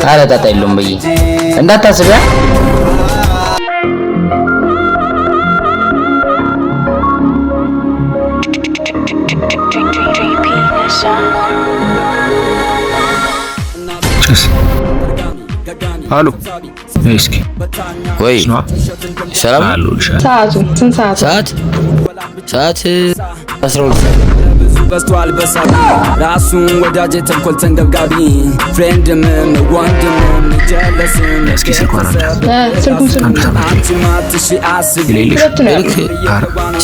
ኧረ ጣጣ የለውም በይ እንዳታስቢያ አሎ እስኪ ወይ ሰላም አሎ ሰዓቱ ስንት ሰዓት? ሰዓት 12 በስቷል በሳቢ ራሱን ወዳጅ ተንኮል ተንገብጋቢ ፍሬንድም ወንድም ጀለስም እስኪ ስልኩን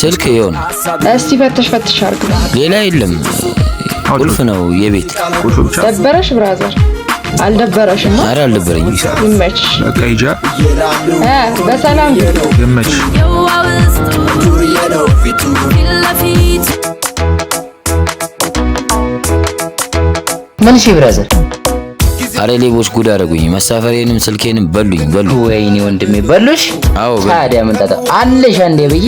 ስልክ ይሆን እስቲ ፈትሽ አድርግ። ሌላ የለም ቁልፍ ነው የቤት ቁልፍ ብቻ ደበረሽ ብራዘር? አልደበረሽም? ኧረ አልደበረኝም። ይመች በቃ ሂጂ በሰላም ይመች። ምን እሺ ብራዘር አረ ሌቦች ጉድ አደረጉኝ። መሳፈሬንም ስልኬንም በሉኝ። ወይኔ ወንድሜ በሉሽ? አዎ ታዲያ ምን ጣጣ አለሽ አንዴ ብዬ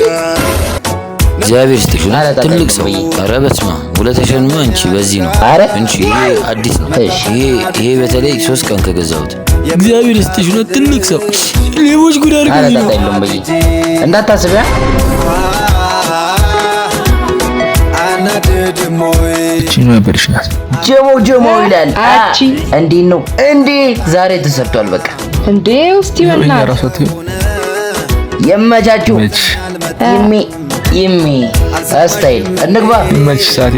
እግዚአብሔር ይስጥሽ ትልቅ ሰው። ኧረ በስመ አብ ሁለተሸንማ አንቺ በዚህ ነው እንጂ ይሄ አዲስ ነው። ይሄ በተለይ 3 ቀን ከገዛሁት እግዚአብሔር ይስጥሽ ነው ትልቅ ሰው። ሌቦች ጉድ አድርገውኝ ነው። ጣጣ የለውም በይ እንዳታስቢያ እቺ ነው ያበርሽናት ጀሞ ይላል። አቺ እንዴ ነው እንዴ ዛሬ ተሰርቷል። በቃ እንዴ ውስጥ ይወናል የመቻችሁ ይሚ አስታይል እንግባ መች ሰዓት